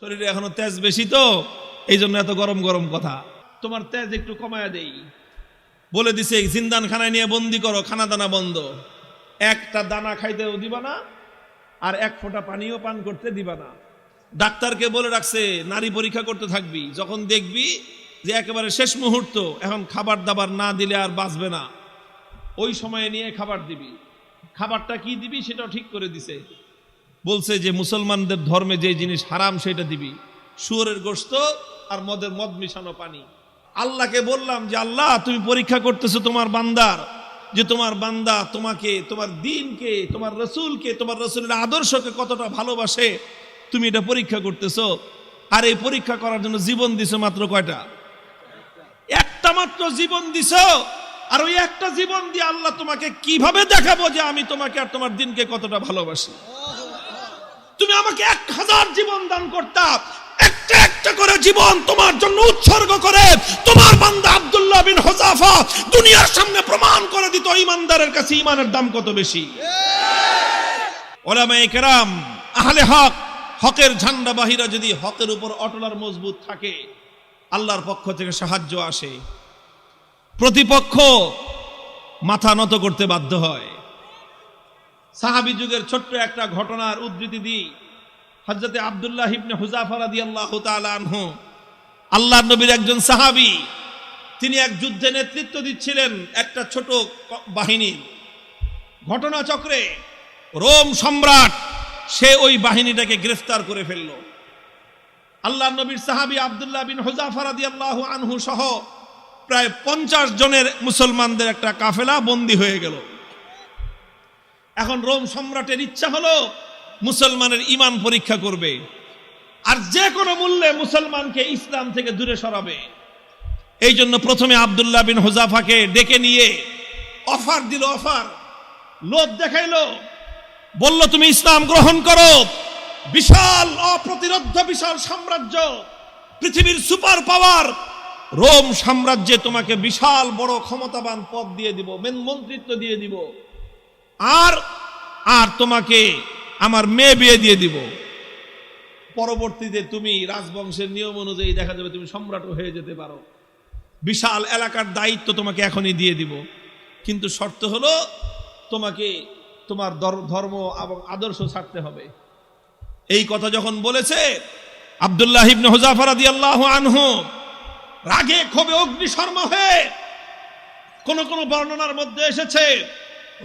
শরীরে এখনো তেজ বেশি তো এই জন্য এত গরম গরম কথা। তোমার তেজ একটু কমায়া দেই বলে দিছে, জিন্দান খানায় নিয়ে বন্দি করো, খানা দানা বন্ধ, একটা দানা খাইতেও দিবা না আর এক ফোঁটা পানিও পান করতে দিবা না। ডাক্তারকে বলে রাখছে নারী পরীক্ষা করতে থাকবি, যখন দেখবি যে একেবারে শেষ মুহূর্ত, এখন খাবার দাবার না দিলে আর বাঁচবে না, ওই সময়ে নিয়ে খাবার দিবি। খাবারটা কি দিবি সেটাও ঠিক করে দিছে, বলছে যে মুসলমানদের ধর্মে যে জিনিস হারাম সেটা দিবি, শুয়োরের গোশত আর মদ মিশানো পানি। আল্লাহকে বললাম যে আল্লাহ তুমি পরীক্ষা করতেছো তোমার বান্দার, যে তোমার বান্দা তোমাকে, তোমার দ্বীনকে, তোমার রসুলকে, তোমার রসুলের আদর্শকে কতটা ভালোবাসে তুমি এটা পরীক্ষা করতেছো। আর এই পরীক্ষা করার জন্য জীবন দিছো মাত্র কয়টা? একটা মাত্র জীবন দিছো। আর ওই একটা জীবন দিয়ে আল্লাহ তোমাকে কিভাবে দেখাবো যে আমি তোমাকে আর তোমার দ্বীনকে কতটা ভালোবাসি। তুমি আমাকে 1000 জীবন দান করতা, একটা একটা করে জীবন তোমার জন্য উৎসর্গ করে তোমার বান্দা আব্দুল্লাহ বিন হুযাফা দুনিয়ার সামনে প্রমাণ করে দিত ঈমানদারের কাছে ঈমানের দাম কত বেশি। উলামায়ে কেরাম, আহলে হক, হকের ঝান্ডাবাহীরা যদি হকের উপর অটল আর মজবুত থাকে, আল্লাহর পক্ষ থেকে সাহায্য আসে, প্রতিপক্ষ মাথা নত করতে বাধ্য হয়। সাহাবী যুগের ছোট্ট একটা ঘটনার উদ্ধৃতি দিই। হযরতে আব্দুল্লাহ ইবনে হুযাফা রাদিয়াল্লাহু তাআলা আনহু, আল্লাহর নবীর একজন সাহাবী, তিনি এক যুদ্ধে নেতৃত্ব দিচ্ছিলেন একটা ছোট বাহিনীর। ঘটনাচক্রে রোম সম্রাট সে ওই বাহিনীটাকে গ্রেফতার করে ফেলল। আল্লাহর নবীর সাহাবী আব্দুল্লাহ বিন হুযাফা রাদিয়াল্লাহু আনহু সহ প্রায় 50 জনের মুসলমানদের একটা কাফেলা বন্দী হয়ে গেল। এখন রোম সম্রাটের ইচ্ছা হলো মুসলমানের ঈমান পরীক্ষা করবে আর যে কোনো মূল্যে মুসলমানকে ইসলাম থেকে দূরে সরাবে। এই জন্য প্রথমে আব্দুল্লাহ বিন হুযাফাকে ডেকে নিয়ে অফার দিল, অফার, লোভ দেখাইলো, বলল তুমি ইসলাম গ্রহণ করো, বিশাল অপ্রতিরোধ্য বিশাল সাম্রাজ্য, পৃথিবীর সুপার পাওয়ার রোম সাম্রাজ্যে তোমাকে বিশাল বড় ক্ষমতাবান পদ দিয়ে দিব, মন্ত্রিত্ব দিয়ে দিব, আর আর তোমাকে আমার মেয়ে বিয়ে দিয়ে দিব। পরবর্তীতে তুমি রাজবংশের নিয়ম অনুযায়ী দেখা যাবে তুমি সম্রাটও হয়ে যেতে পারো, বিশাল এলাকার দায়িত্ব তোমাকে এখনই দিয়ে দিব, কিন্তু শর্ত হলো তোমাকে তোমার ধর্ম এবং আদর্শ ছাড়তে হবে। এই কথা যখন বলেছে, আব্দুল্লাহ ইবনে হুযাফা রাদিয়াল্লাহু আনহু রাগে ক্ষোভে অগ্নিশর্মা হয়ে, কোন কোন বর্ণনার মধ্যে এসেছে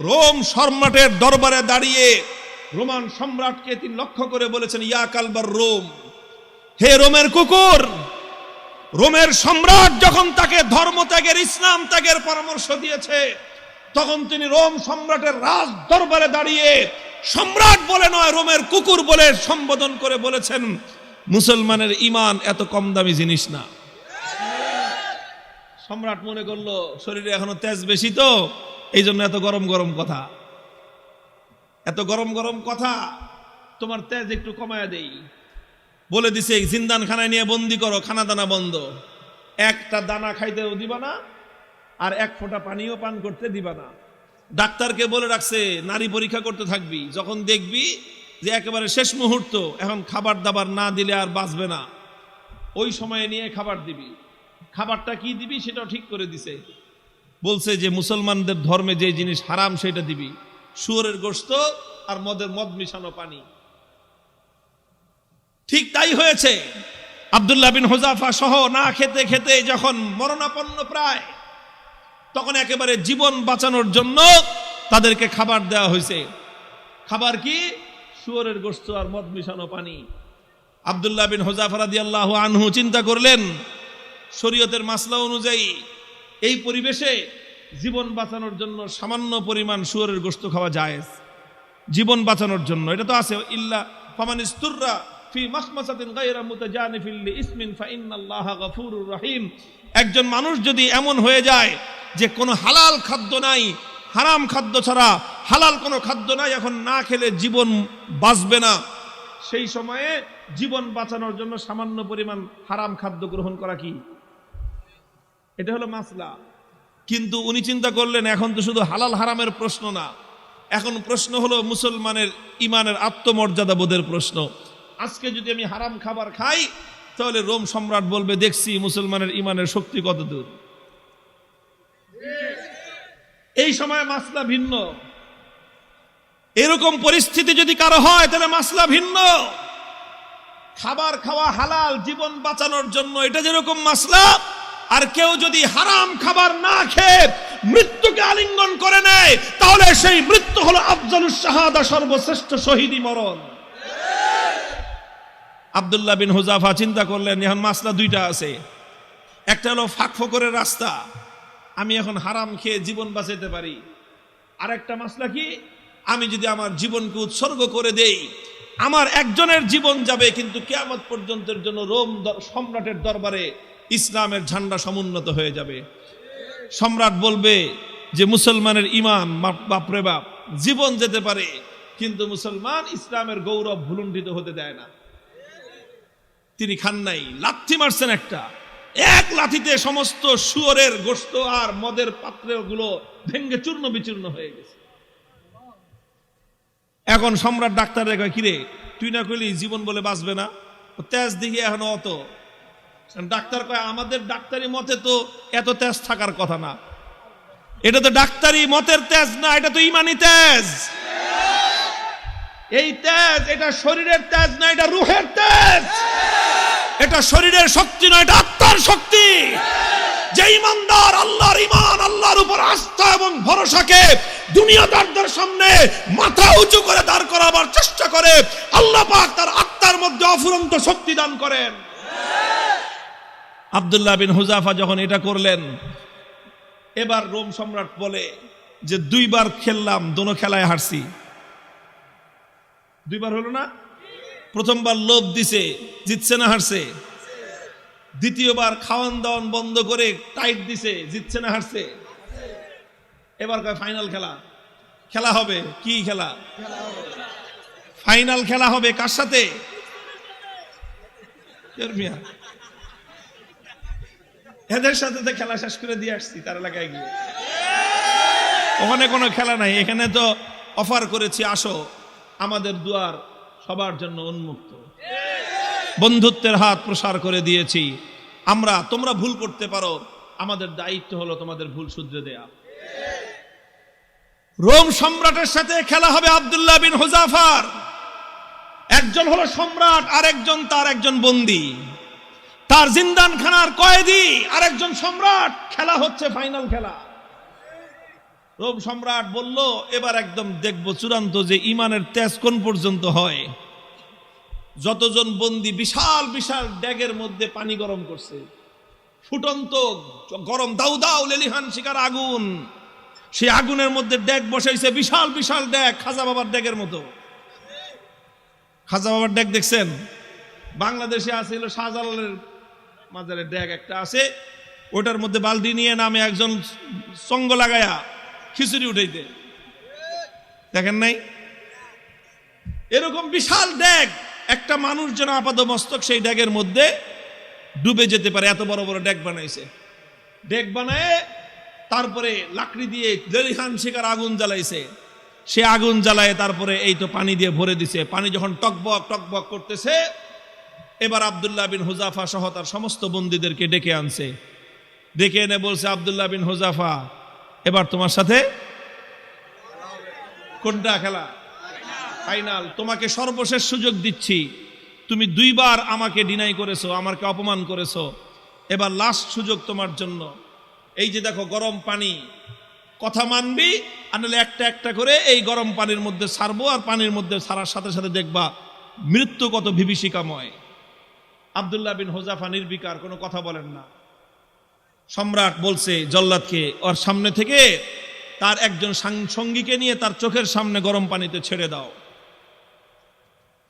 রোম সম্রাটের দরবারে দাঁড়িয়ে রোমান সম্রাটকে তিনি লক্ষ্য করে বলেছেন, ইয়া কালবার রোম, হে রোমের কুকুর। রোমের সম্রাট যখন তাকে ধর্ম ত্যাগের, ইসলাম ত্যাগের পরামর্শ দিয়েছে, তখন তিনি রোম সম্রাটের রাজ দরবারে দাঁড়িয়ে সম্রাট বলে নয়, রোমের কুকুর বলে সম্বোধন করে বলেছেন, মুসলমানের ঈমান এত কম দামি জিনিস না। সম্রাট মনে করলো শরীরে এখনো তেজ বেশি তো এই জন্য এত গরম গরম কথা। এত গরম গরম কথা, তোমার তেজ একটু কমায়া দেই বলে দিছে, জিন্দান খানায় নিয়ে বন্দি করো, খানা দানা বন্ধ, একটা দানা খাইতেও দিবা না আর এক ফোঁটা পানিও পান করতে দিবা না। ডাক্তারকে বলে রাখছে নারী পরীক্ষা করতে থাকবি, যখন দেখবি যে একেবারে শেষ মুহূর্ত, এখন খাবার দাবার না দিলে আর বাঁচবে না, ওই সময়ে নিয়ে খাবার দিবি। খাবারটা কি দিবি সেটাও ঠিক করে দিছে, বলছে যে মুসলমানদের ধর্মে যে জিনিস হারাম সেটা দিবি, শুয়োরের গোশত আর মদ মিশানো পানি। ঠিক তাই হয়েছে। আব্দুল্লাহ বিন হুযাফা সহ না খেতে খেতে যখন মরণাপন্ন প্রায়, তখন একেবারে জীবন বাঁচানোর জন্য তাদেরকে খাবার দেওয়া হয়েছে। খাবার কি? শুয়োরের গোশত আর মদ মিশানো পানি। আব্দুল্লাহ বিন হুযাফা রাদিয়াল্লাহু আনহু চিন্তা করলেন, শরীয়তের মাসলা অনুযায়ী এই পরিবেশে জীবন বাঁচানোর জন্য সামান্য পরিমাণ শুয়োরের গোশত খাওয়া জায়েজ, জীবন বাঁচানোর জন্য। এটা তো আছে, ইল্লা ফামানিস্তুররা ফি মাখমাসাতিন গায়রা মুতাজানিফিল লিইসমিন ফাইন্নাল্লাহা গফুরুর রহিম। একজন মানুষ যদি এমন হয়ে যায় যে কোনো হালাল খাদ্য নাই, হারাম খাদ্য ছাড়া হালাল কোনো খাদ্য নাই, এখন না খেলে জীবন বাঁচবে না, সেই সময়ে জীবন বাঁচানোর জন্য সামান্য পরিমাণ হারাম খাদ্য গ্রহণ করা কি, এটা হলো মাসলা। কিন্তু উনি চিন্তা করলেন এখন তো শুধু হালাল হারামের প্রশ্ন না, এখন প্রশ্ন হলো মুসলমানের ঈমানের আত্মমর্যাদা বোধের প্রশ্ন। আজকে যদি আমি হারাম খাবার খাই তাহলে রোম সম্রাট বলবে দেখছি মুসলমানের ইমানের শক্তি কত দূর। এই সময় মাসলা ভিন্ন। এরকম পরিস্থিতি যদি কারো হয় তাহলে মাসলা ভিন্ন। খাবার খাওয়া হালাল জীবন বাঁচানোর জন্য, এটা যেরকম মাসলা, আর কেউ যদি হারাম খাবার না খেয়ে মৃত্যুকে আলিঙ্গন করে নেয় তাহলে সেই মৃত্যু হলো আফজালুস শাহাদা, সর্বশ্রেষ্ঠ শহীদি মরণ। আব্দুল্লাহ বিন হুযাফা চিন্তা করলেন এখন মাসলা দুইটা আছে, একটা হলো ফাঁক ফোকরের রাস্তা, আমি এখন হারাম খেয়ে জীবন বাঁচাতে পারি, আর একটা মাসলা কি, আমি যদি আমার জীবনকে উৎসর্গ করে দেই আমার একজনের জীবন যাবে কিন্তু কিয়ামত পর্যন্তের জন্য রোম সম্রাটের দরবারে ইসলামের ঝান্ডা সমুন্নত হয়ে যাবে। সম্রাট বলবে যে মুসলমানের ইমান বাপরে বাপ, জীবন যেতে পারে কিন্তু মুসলমান ইসলামের গৌরব ভুলুণ্ঠিত হতে দেয় না। তিনি খান নাই, লাথি মারছেন একটা, এক লাথিতে সমস্ত শুয়োরের গোশত আর মদের পাত্রগুলো ভেঙ্গে চূর্ণ বিচূর্ণ হয়ে গেছে। এখন সম্রাট ডাক্তারের কয় কিরে তুই না কইলি জীবন বলে বাঁচবে না, তেজ দিকে এখন অত। ডাক্তার কয় আমাদের ডাক্তারি মতে তো এত তেজ থাকার কথা না, এটা তো ডাক্তারি মতের তেজ না, এটা তো ইমানি তেজ। এই তেজ এটা শরীরের তেজ না, এটা রুহের তেজ। এটা শরীরের শক্তি নয়, এটা আত্মার শক্তি। যে ইমানদার আল্লাহর ইমান, আল্লাহর উপর আস্থা এবং ভরসাকে দুনিয়াদারদের সামনে মাথা উঁচু করে দাঁড় করাবার চেষ্টা করে, আল্লাহ পাক তার আত্মার মধ্যে অফুরন্ত শক্তি দান করেন। আব্দুল্লাহ বিন হুযাফা যখন এটা করলেন, এবার রোম সম্রাট বলে যে দুইবার খেললাম, দোনো খেলায় হারছি। দুইবার হলো না? প্রথমবার লোভ দিছে, জিতছে না হারছে? দ্বিতীয়বার খাওয়ান দাওয়ান বন্ধ করে টাইট দিছে, জিতছে না হারছে? এবার কয় ফাইনাল খেলা, খেলা হবে। কি খেলা? ফাইনাল খেলা হবে। কার সাথে? এদের সাথে তো খেলা শেষ করে দিয়ে আসছি তার এলাকায় গিয়ে। ওখানে কোনো খেলা নাই, এখানে তো অফার করেছি আসো, আমাদের দুয়ার সবার জন্য উন্মুক্ত, বন্ধুত্বের হাত প্রসার করে দিয়েছি আমরা। তোমরা ভুল করতে পারো, আমাদের দায়িত্ব হলো তোমাদের ভুল শুধরে দেয়া। রোম সম্রাটের সাথে খেলা হবে আব্দুল্লাহ বিন হুযাফার। একজন হলো সম্রাট আর একজন তার একজন বন্দী, তার জিন্দানখানার কয়েদি আর একজন সম্রাট। খেলা হচ্ছে ফাইনাল খেলা। রোম সম্রাট বলল এবার একদম দেখব চূড়ান্ত যে ইমানের তেজ কোন পর্যন্ত হয়। যতজন বন্দী বিশাল বিশাল ড্যাগের মধ্যে পানি গরম করছে, ফুটন্ত গরম দাউ দাউ লেলিহান শিকার আগুন, সেই আগুনের মধ্যে ড্যাগ বসাইছে, বিশাল বিশাল ড্যাগ, খাজা বাবার ড্যাগের মতো। খাজা বাবার ড্যাগ দেখছেন? বাংলাদেশে আছে হলো শাহজালালের মাজারের ড্যাগ একটা আছে, ওটার মধ্যে বালতি নিয়ে নামে একজন সঙ্গ লাগায়া খিচুড়ি উঠাইতে, দেখেন নাই? এরকম বিশাল ড্যাগ, একটা মানুষ যেন আপাত মস্তক সেই ড্যাগের মধ্যে ডুবে যেতে পারে, এত বড় বড় ড্যাগ বানাইছে। ড্যাগ বানায় তারপরে লাকড়ি দিয়ে লেলিহান শিকার আগুন জ্বালাইছে, সে আগুন জ্বালায় তারপরে এই তো পানি দিয়ে ভরে দিছে। পানি যখন টকবক টকবক করতেছে, এবার আব্দুল্লাহ বিন হুযাফা সহ তার সমস্ত বন্দীদেরকে ডেকে আনছে। ডেকে এনে বলছে, আব্দুল্লাহ বিন হুযাফা এবার তোমার সাথে কোনটা খেলা? ফাইনাল। তোমাকে সর্বশেষ সুযোগ দিচ্ছি, তুমি দুইবার আমাকে ডিনাই করেছো, আমাকে অপমান করেছো, এবার লাস্ট সুযোগ তোমার জন্য। এই যে দেখো গরম পানি, কথা মানবি আর নাহলে একটা একটা করে এই গরম পানির মধ্যে ছাড়বো, আর পানির মধ্যে ছাড়ার সাথে সাথে দেখবা মৃত্যু কত বিভীষিকাময়। আব্দুল্লাহ বিন হুযাফা নির্বিকার, কোনো কথা বলেন না। সম্রাট বলছে জল্লাদকে ওর সামনে থেকে তার একজন সঙ্গীকে নিয়ে তার চোখের সামনে গরম পানিতে ছেড়ে দাও।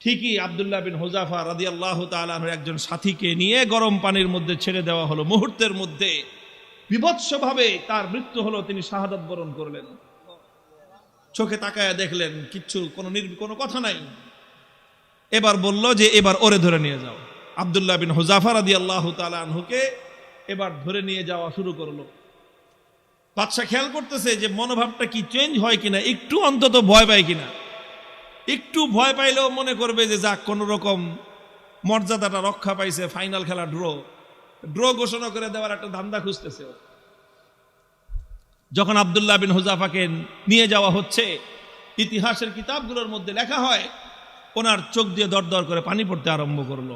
ঠিকই আব্দুল্লাহ বিন হুযাফা রাদিয়াল্লাহু তাআলা আনহু একজন সাথীকে নিয়ে গরম পানির মধ্যে ছেড়ে দেওয়া হলো। মুহূর্তের মধ্যে বিভৎসভাবে তার মৃত্যু হলো, তিনি শাহাদাত বরণ করলেন। চোখে তাকায়া দেখলেন কিচ্ছু, কোনো কথা নাই। এবার বলল যে এবার ওরে ধরে নিয়ে যাও। আব্দুল্লাহ বিন হুযাফা রাদিয়াল্লাহু তাআলা আনহুকে এবার ধরে নিয়ে যাওয়া শুরু করলো। বাদশা খেয়াল করতেছে যে মনোভাবটা কি চেঞ্জ হয় কিনা, একটু অন্তত ভয় পায় কিনা। একটু ভয় পাইলেও মনে করবে যে যাক কোন রকম মর্যাদাটা রক্ষা পাইছে, ফাইনাল খেলা ড্র ঘোষণা করে দেওয়ার একটা ধান্দা খুঁজতেছে। যখন আব্দুল্লাহ বিন হুযাফাকে নিয়ে যাওয়া হচ্ছে, ইতিহাসের কিতাবগুলোর মধ্যে লেখা হয় ওনার চোখ দিয়ে দরদর করে পানি পড়তে আরম্ভ করলো।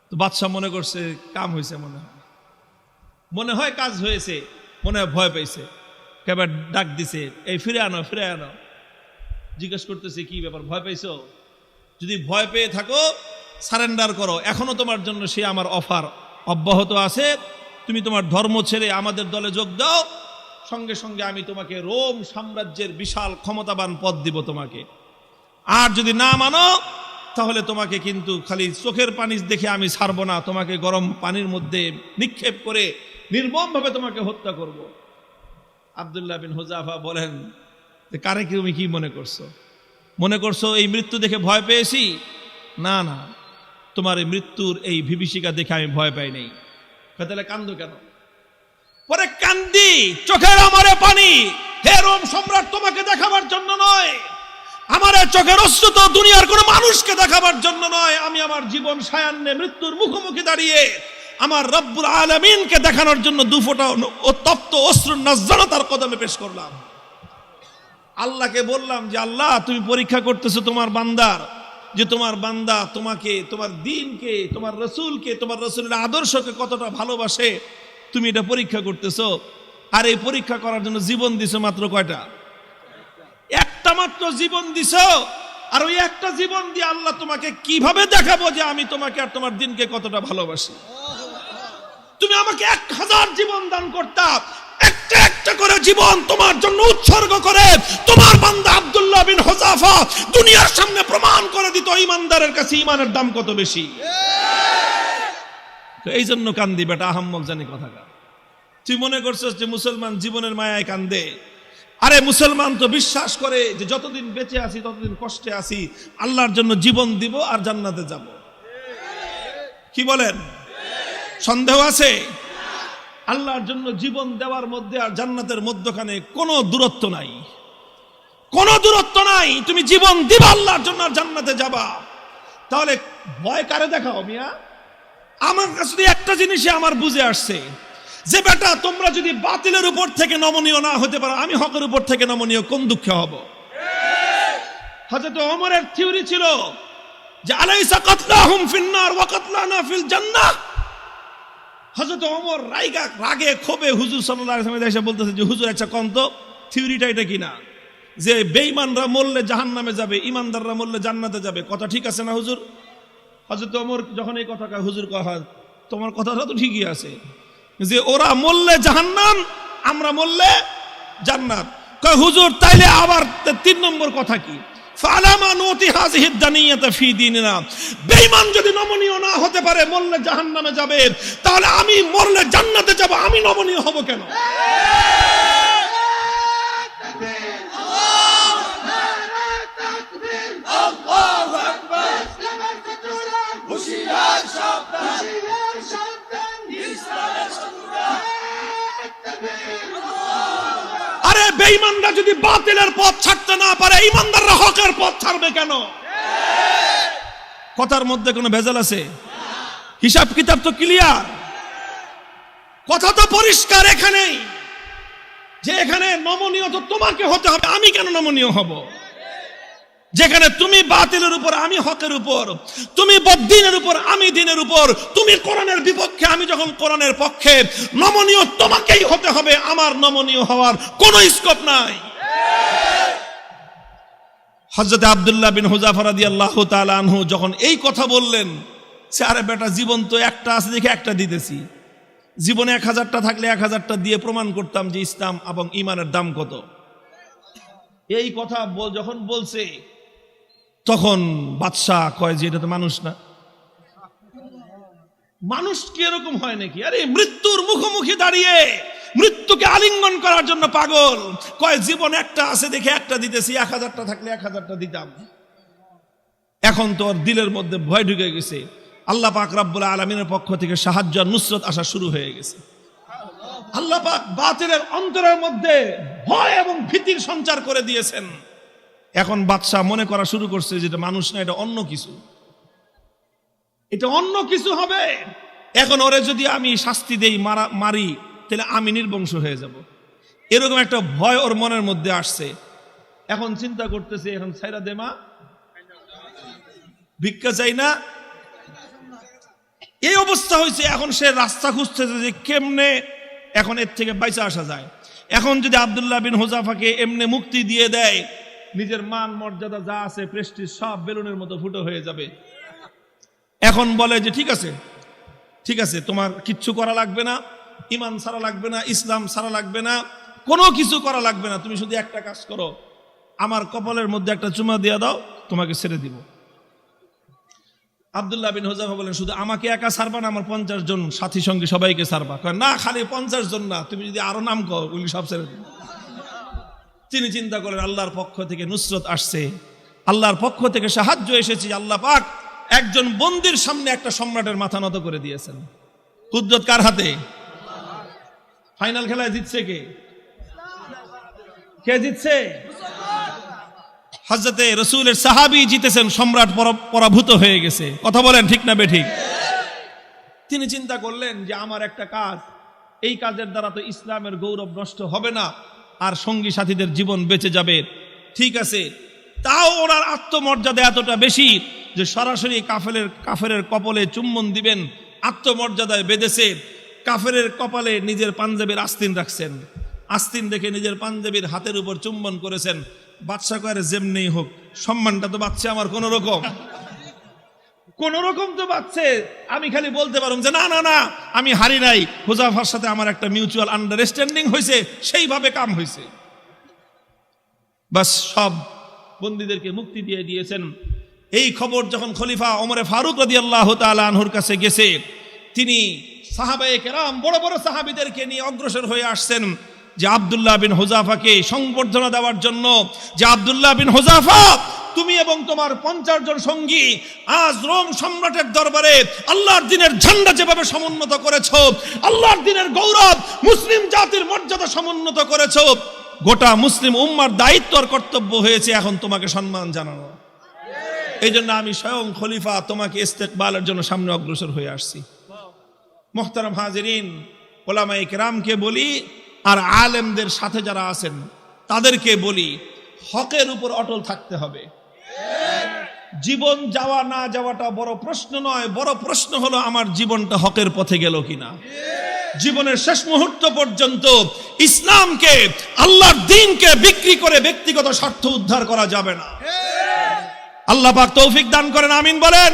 তো বাদশাহ মনে করছে কাম হয়েছে, মনে হয় কাজ হয়েছে, মনে হয় ভয় পাইছে, কেবল ডাক দিছে, এই ফিরে আনো। জিজ্ঞেস করতেছে কি ব্যাপার, ভয় পাইছো? যদি ভয় পেয়ে থাকো সারেন্ডার করো, এখনো তোমার জন্য সে আমার অফার অব্যাহত আছে, তুমি তোমার ধর্ম ছেড়ে আমাদের দলে যোগ দাও, সঙ্গে সঙ্গে আমি তোমাকে রোম সাম্রাজ্যের বিশাল ক্ষমতাবান পদ দিব তোমাকে। আর যদি না মানো তাহলে তোমাকে কিন্তু খালি চোখের পানি দেখে আমি ছাড়বো না, তোমাকে গরম পানির মধ্যে নিক্ষেপ করে নির্মমভাবে তোমাকে হত্যা করব। আব্দুল্লাহ বিন হুযাফা বলেন, কারে তুমি কি মনে করছো এই মৃত্যু দেখে ভয় পেয়েছি? না, তোমার এই মৃত্যুর এই বিভীষিকা দেখে আমি ভয় পাই নাই। তাহলে কান্দো কেন? পরে কান্দি, চোখের আমারে পানি, হে রোম সম্রাট, তোমাকে দেখাবার জন্য নয়, আমার চোখের অশ্রু তো দুনিয়ার কোন মানুষকে দেখাবার জন্য নয়, আমি আমার জীবন সায়ান্নে মৃত্যুর মুখোমুখি দাঁড়িয়ে আমার রব্বুল আলামিনকে দেখানোর জন্য দুফোঁটা তপ্ত অশ্রুর নজরানা তার কদমে পেশ করলাম। আল্লাহকে বললাম যে আল্লাহ, তুমি পরীক্ষা করতেছো তোমার বান্দার, যে তোমার বান্দা তোমাকে, তোমার দ্বীনকে, তোমার রাসূলকে, তোমার রাসূলের আদর্শকে কতটা ভালোবাসে, তুমি এটা পরীক্ষা করতেছো। আর এই পরীক্ষা করার জন্য জীবন দিছো মাত্র কয়টা? একটা মাত্র জীবন দিছো। আর ওই একটা জীবন দিয়ে আল্লাহ তোমাকে কিভাবে দেখাবো যে আমি তোমাকে আর তোমার দ্বীনকে কতটা ভালোবাসি? তুমি আমাকে 1000 জীবন দান করতা, একটা একটা করে জীবন তোমার জন্য উৎসর্গ করে তোমার বান্দা আব্দুল্লাহ বিন হুযাফা দুনিয়ার সামনে প্রমাণ করে দিত ঈমানদারের কাছে ঈমানের দাম কত বেশি। তো এই জন্য কান্দি বেটা, আহাম্মক জানি কথাটা। তুই মনে করছিস যে মুসলমান জীবনের মায়ায় কান্দে? আরে মুসলমান তো বিশ্বাস করে যে যতদিন বেঁচে আছি ততদিন কষ্টে আছি, আল্লাহর জন্য জীবন দিব আর জান্নাতে যাব। কি বলেন? সন্দেহ আছে? আল্লাহর জন্য জীবন দেওয়ার মধ্যে আর জান্নাতের মধ্যখানে কোনো দূরত্ব নাই, কোনো দূরত্ব নাই। তুমি জীবন দিবা আল্লাহর জন্য আর জান্নাতে যাবা। তাহলে ভয় কারে দেখাও মিয়া? আমার কাছে একটা জিনিসই আমার বুঝে আসছে যে বেটা, তোমরা যদি বাতিলের উপর থেকে নমনীয় না হতে পারো, আমি হকের উপর থেকে নমনীয় কোন দুঃখে হব? হযরত ওমরের থিওরি ছিল যে আলাইসা কাতলাহুম ফিন্নার ওয়া কাতলানা ফিল জান্নাহ। হযরত ওমর রাগে ক্ষোভে হুজুর সাল্লাল্লাহু আলাইহি ওয়াসাল্লাম এসে বলতেছে যে হুজুর, আচ্ছা কোন তো থিওরিটা এটা কিনা যে বেঈমানরা মরলে জাহান্নামে যাবে, ঈমানদাররা মরলে জান্নাতে যাবে, কথা ঠিক আছে না হুজুর? হযরত ওমর যখন এই কথা কয়, হুজুর কয় তোমার কথাটা তো ঠিকই আছে, যে ওরা মরলে জাহান্নাম, আমরা মরলে জান্নাত। কয় হুজুর তাইলে আবার 3 নম্বর কথা কি? ফালামা নুতি হাযিহি দানিয়াতা ফি দীনিনা। বেঈমান যদি নমনীয় না হতে পারে, মরলে জাহান্নামে যাবে, তাহলে আমি মরলে জান্নাতে যাব, আমি নমনীয় হব কেন? আল্লাহু আকবার। হুশিয়ার সাবধান, আরে বেঈমানরা যদি বাতিলের পথ ছাড়তে না পারে, ঈমানদাররা হকের পথ ছাড়বে কেন? কথার মধ্যে কোনো ভেজাল আছে? হিসাব কিতাব তো ক্লিয়ার, কথা তো পরিষ্কার এখানেই, যে এখানে নমনীয় তো তোমাকে হতে হবে, আমি কেন নমনীয় হব? যেখানে তুমি বাতিলের উপর, আমি হকের উপর, তুমি বদ্দীনের উপর, আমি দ্বীনের উপর, তুমি কোরআনের বিপক্ষে, আমি যখন কোরআনের পক্ষে, নমনীয় তোমাকেই হতে হবে, আমার নমনীয় হওয়ার কোনো স্কোপ নাই। হযরত আব্দুল্লাহ বিন হুযাফা রাদিয়াল্লাহু তাআলা আনহু যখন এই কথা বললেন, সে আরে বেটা জীবন তো একটা আছে দেখে একটা দিতেছি, জীবনে 1000টা থাকলে 1000টা দিয়ে প্রমাণ করতাম যে ইসলাম এবং ঈমানের দাম কত। এই কথা যখন বলছে তখন বাদশাহ কয় যে এটা তো মানুষ না, মানুষ কি এরকম হয় নাকি? আরে মৃত্যুর মুখোমুখি দাঁড়িয়ে মৃত্যুকে আলিঙ্গন করার জন্য পাগল। কয় জীবন একটা আছে দেখে একটা দিতেছি, 1000টা থাকলে 1000টা দিতাম। এখন তো ওর দিলের মধ্যে ভয় ঢুকে গেছে, আল্লাহ পাক রব্বুল আলামিনের পক্ষ থেকে সাহায্য আর নুসরত আসা শুরু হয়ে গেছে। আল্লাহ পাক বাতিলের অন্তরের মধ্যে ভয় এবং ভীতির সঞ্চার করে দিয়েছেন। এখন বাদশাহ মনে করা শুরু করছে যে এটা মানুষ না, এটা অন্য কিছু, এটা অন্য কিছু হবে। এখন ওরে যদি আমি শাস্তি দেই, মারি, তাহলে আমি নির্বংশ হয়ে যাব, এরকম একটা ভয় ওর মনের মধ্যে আসছে। এখন চিন্তা করতেছে, এখন ছাইরা দে মা, ভিক্ষা চাই না, এই অবস্থা হয়েছে। এখন সে রাস্তা খুঁজতেছে যে কেমনে এখন এর থেকে বাইচা আসা যায়। এখন যদি আব্দুল্লাহ বিন হুযাফাকে এমনি মুক্তি দিয়ে দেয়, নিজের মান মর্যাদা যা আছে, প্রেস্টিজ সব বেলুনের মতো ফুটো হয়ে যাবে। এখন বলে যে ঠিক আছে, ঠিক আছে, তোমার কিচ্ছু করা লাগবে না, ইমান ছাড়া লাগবে না, ইসলাম ছাড়া লাগবে না, কোনো কিছু করা লাগবে না, তুমি শুধু একটা কাজ করো, আমার কপালের মধ্যে একটা চুমা দিয়ে দাও, তোমাকে ছেড়ে দিব। আব্দুল্লাহ বিন হুযাফা বলেন, শুধু আমাকে একা ছাড়বা না, আমার 50 জন সাথী সঙ্গী সবাইকে ছাড়বা। কয় না, খালি 50 জন না, তুমি যদি আরো নাম কও, ওগুলি সব ছেড়ে দিবে। তিনি চিন্তা করেন, আল্লাহর পক্ষ থেকে নুসরত আসছে, আল্লাহর পক্ষ থেকে সাহায্য এসেছে। আল্লাহ পাক একজন বন্দির সামনে একটা সম্রাটের মাথা নত করে দিয়েছেন। কুদরত কার হাতে? ফাইনাল খেলায় জিতছে কে? কে জিতছে? হযরতে রাসূলের সাহাবী জিতেছেন, সম্রাট পরাভূত হয়ে গেছে। কথা বলেন ঠিক না বেঠিক? তিনি চিন্তা করলেন যে আমার একটা কাজ, এই কাজের দ্বারা তো ইসলামের গৌরব নষ্ট হবে না, আর সঙ্গী সাথীদের জীবন বেঁচে যাবে। ঠিক আছে, তাও ওনার আত্মমর্যাদা এতটা বেশি যে সরাসরি কাফেরের কপালে চুম্বন দিবেন, আত্মমর্যাদায় বেঁধেছে। কাফেরের কপালে নিজের পাঞ্জাবির আস্তিন রাখছেন, আস্তিন দেখে নিজের পাঞ্জাবির হাতের উপর চুম্বন করেছেন। বাদশা কয়ে যেমনি হোক, সম্মানটা তো বাঁচছে আমার, কোন রকম তো বাঁচছে। আমি খালি বলতে পারুম যে না না না, আমি হারি নাই, হুযাফার সাথে আমার একটা মিউচুয়াল আন্ডারস্ট্যান্ডিং হয়েছে, সেইভাবে কাম হয়েছে। বাস সব বন্দীদেরকে মুক্তি দিয়ে দিয়েছেন। এই খবর যখন খলিফা ওমরে ফারুক রাদিয়াল্লাহু তাআলা আনহুর কাছে গেছে, তিনি সাহাবায়ে কেরাম বড় বড় সাহাবীদেরকে নিয়ে অগ্রসর হয়ে আসছেন যে আব্দুল্লাহ বিন হুযাফাকে সংবর্ধনা দেওয়ার জন্য, যে আব্দুল্লাহ বিন হুযাফা, তুমি এবং তোমার 50 জন সঙ্গী আজ রোম সম্রাটের দরবারে আল্লাহর দ্বীনের ঝান্ডা যেভাবে সমুন্নত করেছো, আল্লাহর দ্বীনের গৌরব, মুসলিম জাতির মর্যাদা সমুন্নত করেছো, গোটা মুসলিম উম্মার দায়িত্ব আর কর্তব্য হয়েছে এখন তোমাকে সম্মান জানানো। এই জন্য আমি স্বয়ং খলিফা তোমাকে ইস্তেকবালের জন্য সামনে অগ্রসর হয়ে আসছি। মুহতারাম হাজিরিন, উলামায়ে কেরামকে বলি, আর আলেমদের সাথে যারা আছেন তাদেরকে বলি, হকের উপর অটল থাকতে হবে। জীবন যাওয়া না যাওয়াটা বড় প্রশ্ন নয়, বড় প্রশ্ন হলো আমার জীবনটা হকের পথে গেল কিনা। জীবনের শেষ মুহূর্ত পর্যন্ত ইসলামকে, আল্লাহর দ্বীনকে বিক্রি করে ব্যক্তিগত স্বার্থ উদ্ধার করা যাবে না। আল্লাহ পাক তৌফিক দান করেন, আমিন বলেন।